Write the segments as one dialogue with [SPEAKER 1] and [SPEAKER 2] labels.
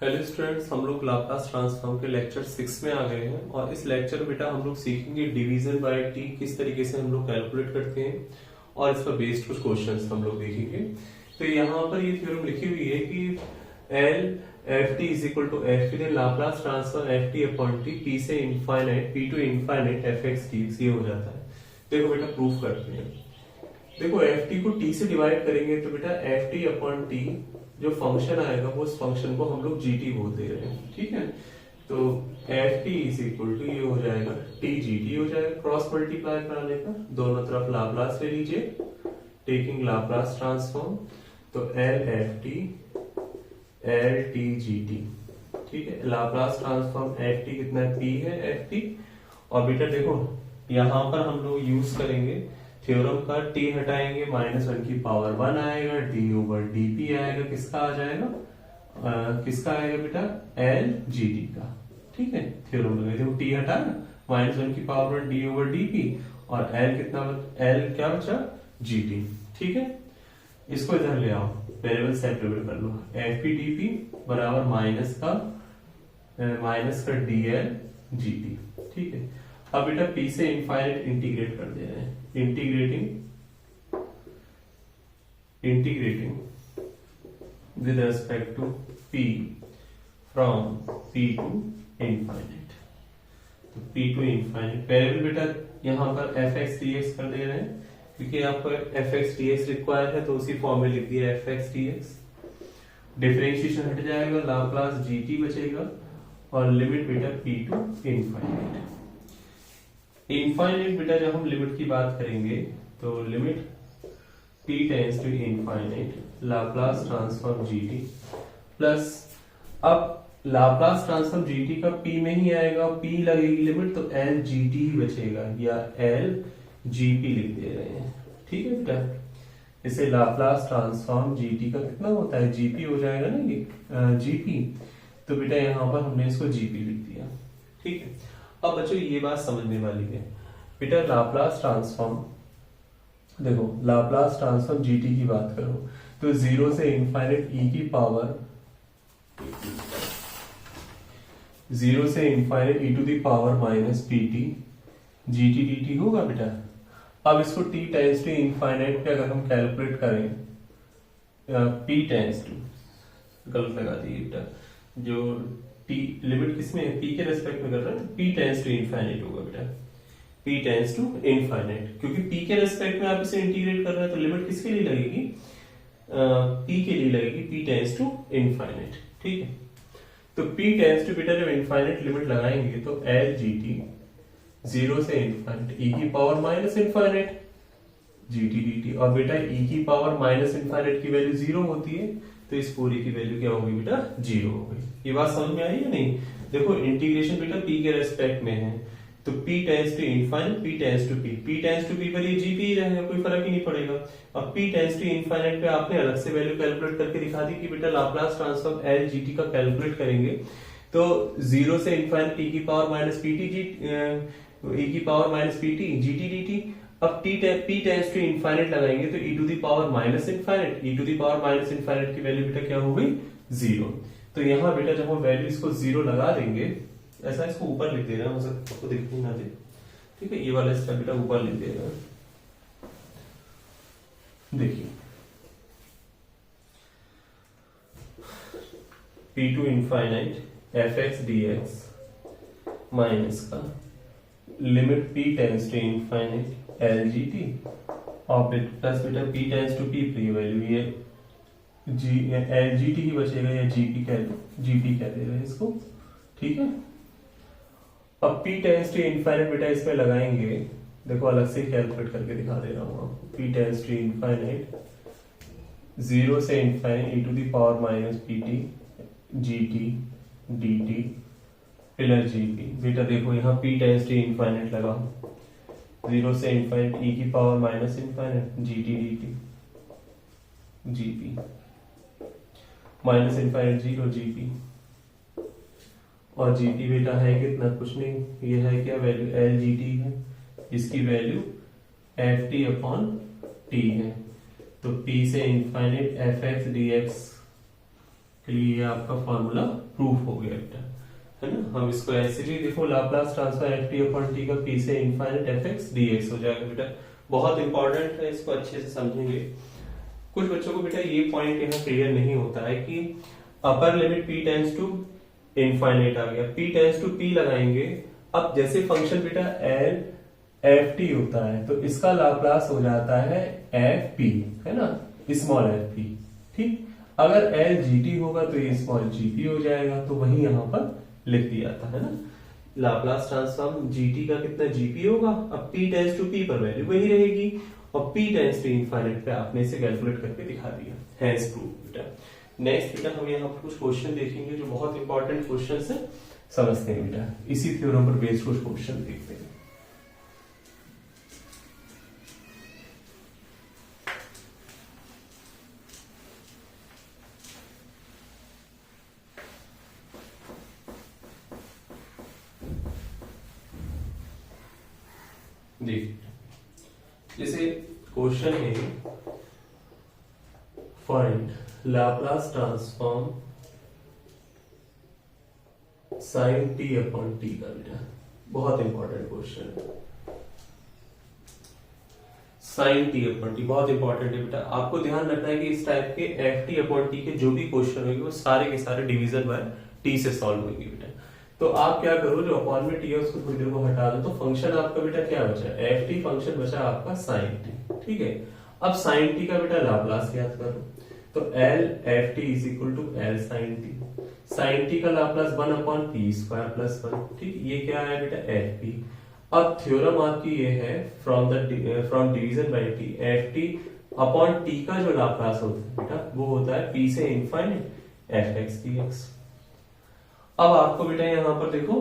[SPEAKER 1] Hello students, हम लोग Laplace transform के लेक्चर 6 में आ गए हैं और इस लेक्चर में बेटा हम लोग सीखेंगे डिवीजन बाय टी किस तरीके से हम लोग कैलकुलेट करते हैं और इस पर बेस्ड कुछ क्वेश्चंस हम लोग देखेंगे। तो यहाँ पर ये थ्योरम लिखी हुई है कि L F T is equal to F T Laplace transform F T upon T P से infinite P to infinite F x D ये हो जाता है। देखो बेटा प्रूफ करते हैं। देखो एफ टी को टी से डिवाइड करेंगे तो बेटा एफ टी अपॉन टी जो फंक्शन आएगा वो उस फंक्शन को हम लोग जी टी बोल दे रहे हैं, ठीक है। तो f T is equal to ये हो जाएगा टी जी टी हो जाएगा, क्रॉस मल्टीप्लाई कराने का दोनों तरफ लाप्लास ले लीजिए टेकिंग लाप्लास ट्रांसफॉर्म। तो L F T L T g T, ठीक है। लाप्लास ट्रांसफॉर्म एफ टी कितना है, पी है एफ टी। और बेटा देखो यहां पर हम लोग यूज करेंगे थ्योरम का, टी हटाएंगे -1 की पावर 1 आएगा, डी ओवर डी पी आएगा, किसका आ जाएगा किसका आएगा बेटा एल जी टी का, ठीक है। थ्योरम लगा देखो टी हटा -1 की power 1 D over D P और एल कितना एल क्या बचा जी टी, ठीक है। इसको इधर ले आओ, वेरिएबल सेपरेट कर लो, एफ पी डी पी बराबर माइनस का डी एल जी टी, ठीक है। अब बेटा p से इनफाइनाइट इंटीग्रेट कर दे रहे हैं, integrating with respect to p from p to infinite. तो p टू इनफाइनाइट वेरिएबल बेटा यहां पर fx dx कर दे रहे हैं क्योंकि आपको fx dx रिक्वायर है, तो उसी फॉर्म में लिख दिया fx dx। डिफरेंशिएशन हट जाएगा, लाप्लास gt बचेगा और लिमिट बेटा p टू इनफाइनाइट। इनफाइनाइट बेटा जब हम लिमिट की बात करेंगे तो limit p tends to infinite Laplace transform gt plus, अब लाप्लास ट्रांसफॉर्म gt का p में ही आएगा, p लगेगी लिमिट तो l gt ही बचेगा या l gp लिख दे रहे हैं, ठीक है बेटा। इसे लाप्लास ट्रांसफॉर्म gt का कितना होता है gp हो जाएगा ना ये gp, तो बेटा यहां पर हमने इसको gp लिख दिया, ठीक है। अब बच्चों ये बात समझने वाली है बेटा, लाप्लास ट्रांसफॉर्म देखो लाप्लास ट्रांसफॉर्म जीटी की बात करो तो 0 से इनफाइनाइट ई की पावर 0 से infinite e to the power minus p t g t d t होगा बेटा। अब इसको टी टेंस टू इनफाइनाइट पे अगर हम कैलकुलेट करें पी टेंस टू, गलत लगा दी बेटा, जो टी लिमिट किसमें है p के रेस्पेक्ट में कर रहे हैं, p टेंस टू इनफाइनाइट होगा बेटा, p टेंस टू इनफाइनाइट, क्योंकि p के रेस्पेक्ट में आप इसे इंटीग्रेट कर रहे हैं तो लिमिट किसके लिए लगेगी p के लिए लगेगी, p टेंस टू इनफाइनाइट, ठीक है। तो p टेंस टू बेटा जब इनफाइनाइट लिमिट लगाएंगे तो l जी टी 0 से इनफाइनाइट e की पावर माइनस इनफाइनाइट जी टी डी टी, और बेटा e की पावर माइनस इनफाइनाइट की वैल्यू 0 होती है तो इस पूरी की वैल्यू क्या होगी बेटा 0 हो गई। ये बात समझ में आई है नहीं? देखो इंटीग्रेशन बेटा p के रेस्पेक्ट में है तो p tends to infinite p tends to p पर ये g p ही रहेगा, कोई फर्क ही नहीं पड़ेगा। अब p टेंस टू इनफाइनाइट पे आपने अलग से वैल्यू कैलकुलेट करके दिखा दी कि बेटा लाप्लास ट्रांसफॉर्म l gt का कैलकुलेट करेंगे तो 0 से इनफाइनाइट e की power minus p t g e की power minus p t g t d t. अब p टेंस टू इनफाइनाइट लगाएंगे तो e to the power minus infinite, e to the power minus infinite की value बेटा क्या हो गई 0। तो यहाँ बेटा जब हम वैल्यू इसको 0 लगा देंगे, ऐसा इसको ऊपर लिख देना, हो सकता आपको दिखने ना दे, ठीक है। ये वाला स्टेप बेटा ऊपर लिख देना, देखिए p to infinite fx dx minus का limit p tends to infinite L G T और प्लस बेटा p टेंस टू p पर वैल्यू ये जी एल जी टी ही बचेगा या जीपी कह दे रहे हैं इसको, ठीक है। अब p टेंस टू इनफाइनाइट बेटा इसमें लगाएंगे, देखो अलग से कैलकुलेट करके दिखा दे रहा हूँ आपको, p टेंस टू इनफाइनाइट 0 से infinite e to the power minus p t g t d t plus g p. बेटा देखो यहाँ p टेंस टू इनफाइनाइट लगाओ 0 से इनफाइनाइट e की पावर माइनस इनफाइनाइट जी t d T G P minus infinite 0 G P, और जी p बेटा है कितना, कुछ नहीं, ये है क्या वैल्यू एल जी टी है, इसकी value F T upon T है। तो p से infinite F x D x के लिए ये आपका फॉर्मूला प्रूफ हो गया बेटा, है ना। हम इसको ऐसे भी देखो, Laplace transfer F T upon t का पी से infinite F x D x हो जाएगा बेटा। बहुत इंपॉर्टेंट है, इसको अच्छे से समझेंगे। कुछ बच्चों को बेटा ये पॉइंट यहाँ क्लियर नहीं होता है कि upper limit p tends to infinite आ गया, p टेंस टू p लगाएंगे। अब जैसे फंक्शन बेटा l एफ टी होता है तो इसका लाप्लास हो जाता है एफ पी, है ना, स्मॉल एफ पी। ठीक, अगर एल जी टी होगा तो ये स्मॉल जी पी हो जाएगा, तो वही यहां पर लिख दिया था, है ना। लाप्लास ट्रांसफॉर्म जीटी का कितना जीपी होगा। अब p टेंस टू p पर वैल्यू वही रहेगी और p टेंस टू इनफाइनाइट पे आपने इसे कैलकुलेट करके दिखा दिया, हैंस प्रूफ बेटा। नेक्स्ट बेटा हम यहाँ पर कुछ क्वेश्चन देखेंगे जो बहुत इंपॉर्टेंट क्वेश्चन है, समझते हैं बेटा। इसी थ्योरम पर बेस्ड कुछ क्वेश्चन देखते हैं। देख, जैसे क्वेश्चन है find Laplace transform sine t upon t का बेटा, बहुत इंपॉर्टेंट क्वेश्चन है। साइन टी अपॉन टी बहुत इंपॉर्टेंट है बेटा। आपको ध्यान रखना है कि इस टाइप के एफ टी अपॉन टी के जो भी क्वेश्चन होंगे वो सारे के सारे डिवीजन बाय टी से सॉल्व होंगे बेटा। तो आप क्या करो, जो अपॉन में टी है उसको थोड़ी देर को हटा दो, तो फंक्शन आपका बेटा क्या बचा, एफ टी फंक्शन बचा आपका साइन टी। ठीक है, अब साइन टी का बेटा लाप्लास याद करो, तो L F T is equal to L sine T. Sine T का Laplace 1 upon P square plus 1। ठीक, ये क्या है बेटा, एफ पी। अब थ्योरम आपकी ये है from division bye T, F T upon t का जो लाप्लास होता है बेटा वो होता है पी से infinite F x D x. अब आपको बेटा यहां पर देखो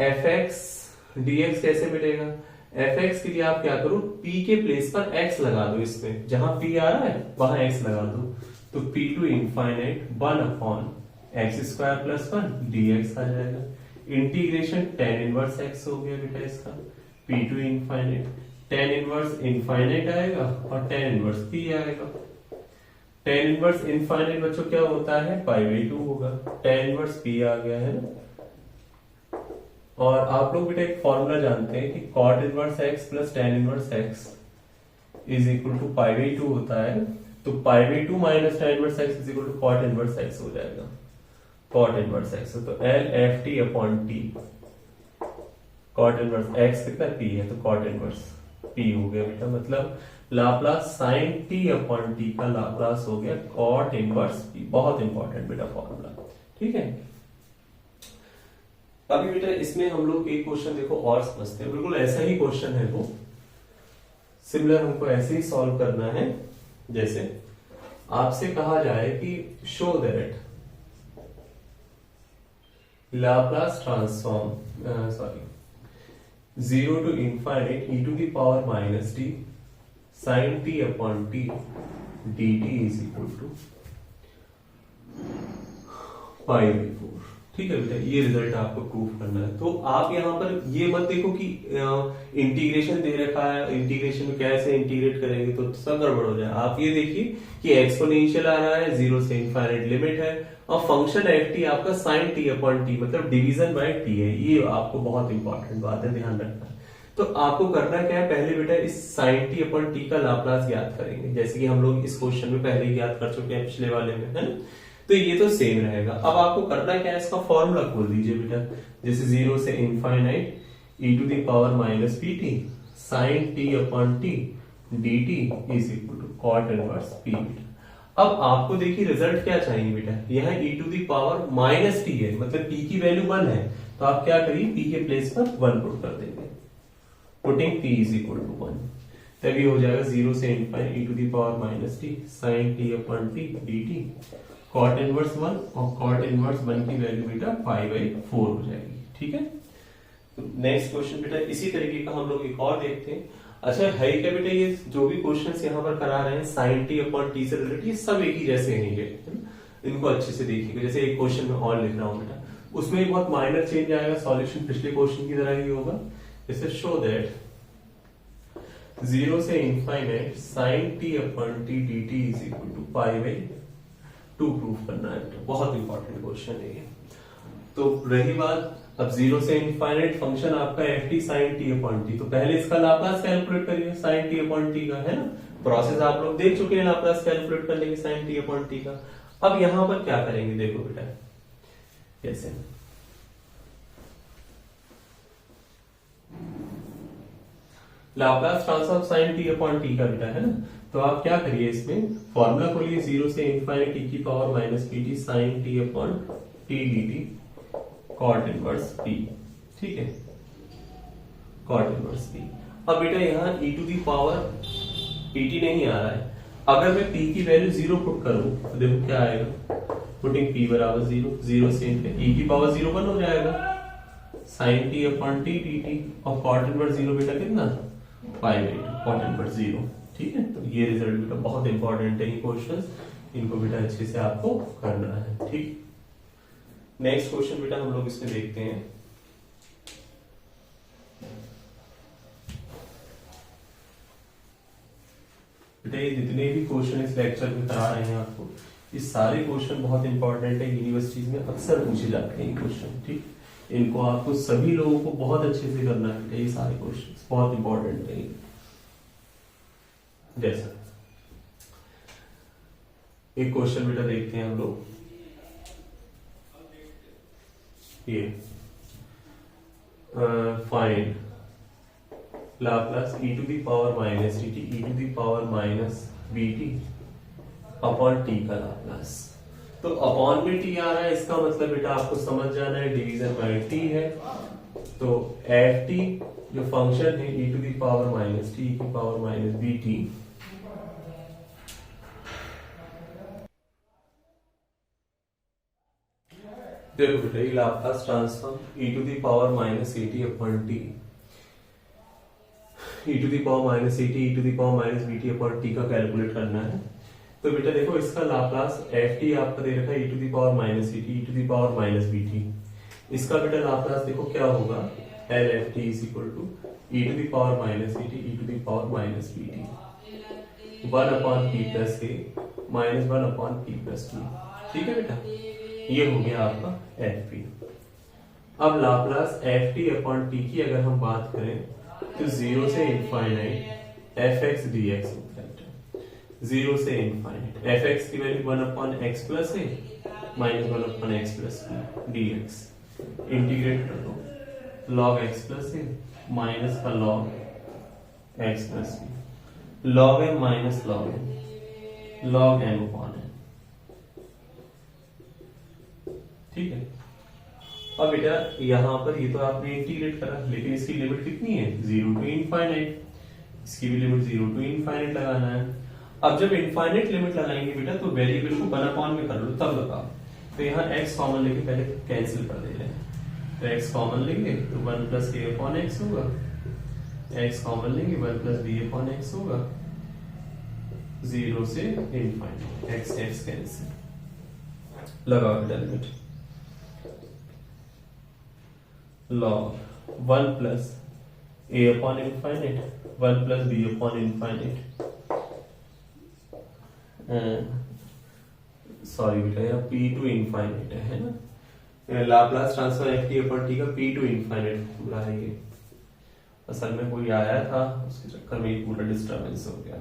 [SPEAKER 1] एफ एक्स डी एक्स कैसे मिलेगा। एफ एक्स के लिए आप क्या करो, p के प्लेस पर x लगा दो, इसमें जहां p आ रहा है वहां x लगा दो, तो p to infinite 1 upon x square plus 1 dx आ जाएगा। इंटीग्रेशन tan इनवर्स x हो गया बेटा इसका, p to infinite tan inverse infinite आएगा और tan इनवर्स p आएगा। tan इनवर्स इनफाइनाइट बच्चों क्या होता है, पाई बाई 2 होगा, tan इनवर्स p आ गया है ना। और आप लोग बेटा एक फॉर्मूला जानते हैं कि cot inverse x plus tan inverse x is equal to pi by 2 होता है, तो pi by 2 minus tan inverse x is equal to cot inverse x हो जाएगा, cot इनवर्स x। तो l f t upon t, cot inverse x कितना p है तो cot inverse p हो गया बेटा। मतलब Laplace sine t upon t का लाप्लास हो गया cot इनवर्स p। बहुत इंपॉर्टेंट बेटा फॉर्मूला, ठीक है। अभी बेटा इसमें हम लोग एक क्वेश्चन देखो और समझते हैं, बिल्कुल ऐसा ही क्वेश्चन है वो, सिमिलर हमको ऐसे ही सॉल्व करना है। जैसे आपसे कहा जाए कि show that Laplace transform 0 to infinite e to the power minus t sine t upon t d t is equal to pi by 4। ठीक है बेटा, ये रिजल्ट आपको प्रूफ करना है। तो आप यहाँ पर ये मत देखो कि इंटीग्रेशन दे रखा है, इंटीग्रेशन में कैसे इंटीग्रेट करेंगे तो सब गड़बड़ हो जाए। आप ये देखिए कि एक्सपोनेंशियल आ रहा है, 0 से इनफाइनाइट लिमिट है और फंक्शन एफ टी आपका साइन टी अपॉन टी मतलब डिवीजन बाय टी है। ये आपको बहुत इंपॉर्टेंट बात है, ध्यान रखना है। तो आपको करना क्या है, पहले बेटा इस साइन टी अपॉन टी का लाप्लास ज्ञात करेंगे, जैसे कि हम लोग इस क्वेश्चन में पहले ज्ञात कर चुके हैं पिछले वाले में, है ना। तो ये तो सेम रहेगा। अब आपको करना क्या है, इसका फॉर्मूला खोल दीजिए बेटा, जैसे 0 से infinite e to the power minus p t sine t upon t d t is equal to cot inverse p बेटा। अब आपको देखिए रिजल्ट क्या चाहिए बेटा, यहाँ e to the power minus t है, मतलब p की वैल्यू 1 है, तो आप क्या करिए p के प्लेस पर 1 पुट कर देंगे, putting p is equal to 1, तभी हो जाएगा 0 से infinite e to the power minus t sine t upon t d t cot inverse 1 और कॉट इनवर्स 1 की वैल्यू बेटा पाई बाई 4 हो जाएगी। ठीक है, तो नेक्स्ट क्वेश्चन बेटा इसी तरीके का हम लोग एक और देखते हैं। अच्छा है क्या बेटा, ये जो भी क्वेश्चंस यहाँ पर करा रहे हैं साइन टी अपॉन टी से रिलेटेड, ये सब एक ही जैसे हैं ये, इनको अच्छे से देखिएगा। जैसे एक क्वेश्चन में और लिख रहा हूं बेटा, उसमें भी बहुत माइनर चेंज आएगा, सॉल्यूशन पिछले क्वेश्चन की तरह ही होगा। जैसे शो दैट 0 से infinite sine t upon t d t is equal to pi by two proof करना है। बहुत इंपॉर्टेंट क्वेश्चन है ये। तो रही बात अब 0 से इनफाइनाइट फंक्शन आपका f t sine t upon t, तो पहले इसका लाप्लास कैलकुलेट करिए साइन टी अपॉन टी का, है ना। प्रोसेस आप लोग देख चुके हैं लाप्लास कैलकुलेट करने की साइन टी अपॉन टी का। अब यहां पर क्या करेंगे देखो बेटा, कैसे Laplace transform sine t upon t का बेटा, है ना। तो आप क्या करिए, इसमें फॉर्मूला खोलिए 0 से इनफाइनाइट टी की power minus p t sine t upon t d t cot inverse p, ठीक है, कॉट इनवर्स पी। अब बेटा यहाँ e to the power pt नहीं आ रहा है, अगर मैं p की वैल्यू 0 पुट करूं तो देखो क्या आएगा, पुटिंग p बराबर 0, 0 से e की पावर 0 1 हो जाएगा sine t upon t dt, और कॉट इनवर्स 0 बेटा कितना, पाई बाई 2 कॉट इनवर्स 0, ठीक है। तो ये रिजल्ट बेटा बहुत इंपॉर्टेंट है, ये क्वेश्चंस इनको बेटा अच्छे से आपको करना है, ठीक। नेक्स्ट क्वेश्चन बेटा हम लोग इसमें देखते हैं। बेटा ये जितने भी क्वेश्चन इस लेक्चर में करा रहे हैं आपको, ये सारे क्वेश्चन बहुत इंपॉर्टेंट है, यूनिवर्सिटीज में अक्सर पूछे जाते हैं क्वेश्चन, ठीक। इनको आपको सभी लोगों को बहुत अच्छे से करना है, ये सारे क्वेश्चन बहुत इंपॉर्टेंट है। जैसा एक क्वेश्चन बेटा देखते हैं हम लोग, ये find Laplace e to the power minus d t e to the power minus b t upon t का लाप्लास। तो अपॉन में t आ रहा है, इसका मतलब बेटा आपको समझ जाना है डिवीजन बाय t है। तो एफ टी जो फंक्शन है e to the power minus t की पावर माइनस बी टी, देखो बेटा ये Laplace transform e to the power minus a t upon t, e to the power minus a t e to the power minus b t upon t का calculate करना है। तो बेटा देखो इसका लाप्लास एफ टी आपका दे रखा है e to the power minus a t e to the power minus b t, इसका बेटा लाप्लास देखो क्या होगा, l F T is equal to e to the power minus a t e to the power minus b t 1 upon P plus A minus 1 upon P plus two, ठीक है बेटा। ये हो गया आपका एफ पी। अब Laplace f T upon t की अगर हम बात करें तो 0 से infinite F x D X होता है, 0 से इनफाइनाइट एफ एक्स की वैल्यू 1 अपॉन एक्स प्लस ए minus 1 upon X plus B D X, integrate कर दो लॉग एक्स प्लस ए माइनस का log X plus B, log M minus log M, log M upon M, ठीक है। अब बेटा यहां पर ये तो आपने इंटीग्रेट करा, लेकिन इसकी लिमिट कितनी है, 0 टू इनफाइनाइट, इसकी भी लिमिट 0 टू इनफाइनाइट लगाना है। अब जब इनफाइनाइट लिमिट लगाएंगे बेटा तो वेरिएबल को 1 अपॉन में कर लो तब लगाओ। तो यहाँ x कॉमन लेके पहले कैंसिल कर दे रहे हैं, तो x कॉमन लेंगे तो 1 प्लस ए अपॉन एक्स होगा, x कॉमन लेंगे 1 प्लस बी अपॉन एक्स होगा, 0 से इनफाइनाइट x x कैंसिल, लगाओ बेटा limit log 1 plus a upon infinite 1 plus b upon infinite, sorry बेटा यहाँ p टू इनफाइनाइट है ना, Laplace transform F T upon t का p टू इनफाइनाइट पूरा है ये, असल में कोई आया था उसके चक्कर में ये पूरा डिस्टर्बेंस हो गया।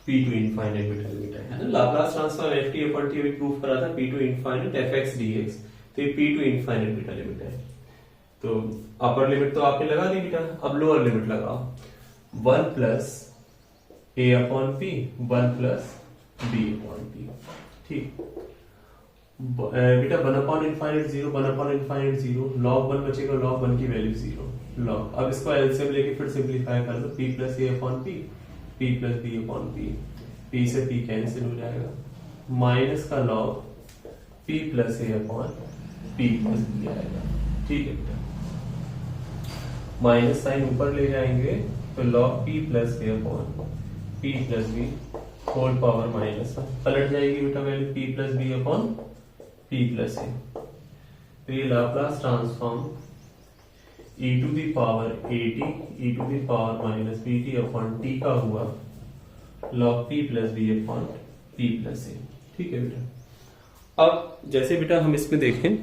[SPEAKER 1] p टू इनफाइनाइट बेटा है ना, Laplace transform F T upon t अभी प्रूफ करा था p to infinite F x D x, तो ये p टू इनफाइनाइट बेटा लिमिट है। तो अपर लिमिट तो आपने लगा दी बेटा, अब लोअर लिमिट लगाओ 1 plus a upon p 1 plus b upon p, ठीक। बेटा 1 upon infinite 0 1 upon infinite 0, log 1 बचेगा, log 1 की वैल्यू 0 log, अब इसको एलसीएम लेके फिर सिंपलीफाई कर लो, p plus a upon p p plus b upon p, p से p कैंसिल हो जाएगा, माइनस का log p plus a upon p plus b आएगा, ठीक है बेटा। माइनस साइन ऊपर ले जाएंगे तो log p plus a upon p plus b whole power minus पलट जाएगी बेटा value p plus b upon p plus a। तो ये Laplace transform e to the power at e to the power minus bt upon t का हुआ log p plus B upon P plus A. ठीक है बेटा। अब जैसे बेटा हम इसमें देखें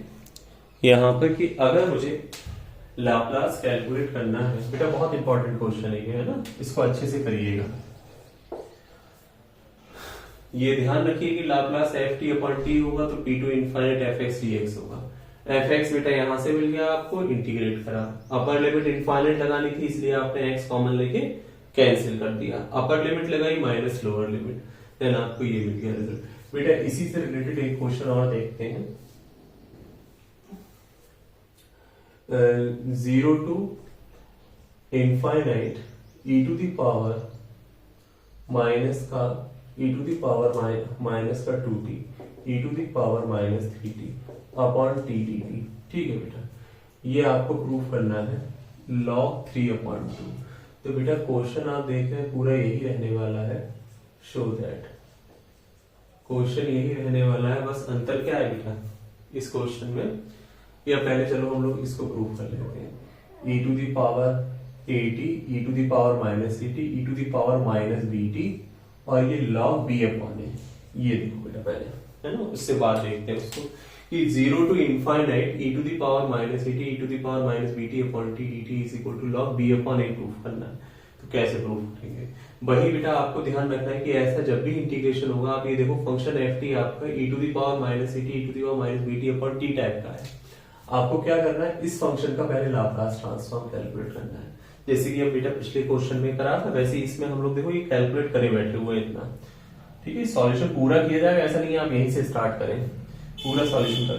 [SPEAKER 1] यहां पर कि अगर मुझे लाप्लास कैलकुलेट करना है, बेटा बहुत इंपॉर्टेंट क्वेश्चन है ना, इसको अच्छे से करिएगा। ये ध्यान रखिए कि Laplace f T upon t होगा तो p to infinite F x D x होगा। एफ एक्स बेटा यहां से मिल गया आपको, इंटीग्रेट करा, अपर लिमिट इनफाइनाइट लगानी थी इसलिए आपने एक्स कॉमन लेके कैंसिल कर दिया, अपर लिमिट लगाई माइनस लोअर लिमिट, देन आपको ये मिल गया रिजल्ट। बेटा इसी से रिलेटेड एक क्वेश्चन और देखते हैं। 0 to infinite e to the power minus का e to the power minus का 2t e to the power minus 3t upon t d t. ठीक है बेटा, ये आपको प्रूफ करना है log 3/2। तो बेटा क्वेश्चन आप देख रहे हैं पूरा यही रहने वाला है, शो दैट क्वेश्चन यही रहने वाला है, बस अंतर क्या है बेटा इस क्वेश्चन में, या पहले चलो हम लोग इसको प्रूफ कर लेते हैं। E to the power a t e to the power minus c t e to the power minus b t और ये log b अपॉन ए। ये देखो बेटा पहले, है ना, उससे बात देखते हैं उसको कि 0 to infinite e to the power minus a t e to the power minus b t upon t d t is equal to log b upon a proof करना है। तो कैसे प्रूफ करेंगे, वही बेटा आपको ध्यान रखना है कि ऐसा जब भी इंटीग्रेशन होगा, आप ये देखो फंक्शन एफ टी आपका e to the power minus a t e to the power minus b t upon t type का है। आपको क्या करना है, इस फंक्शन का पहले लाप्लास ट्रांसफॉर्म कैलकुलेट करना है, जैसे कि अब बेटा पिछले क्वेश्चन में करा था वैसे इसमें हम लोग देखो ये कैलकुलेट करे बैठे हुए इतना। ठीक है, सॉल्यूशन पूरा किया जाएगा, ऐसा नहीं है आप यहीं से स्टार्ट करें, पूरा सॉल्यूशन कर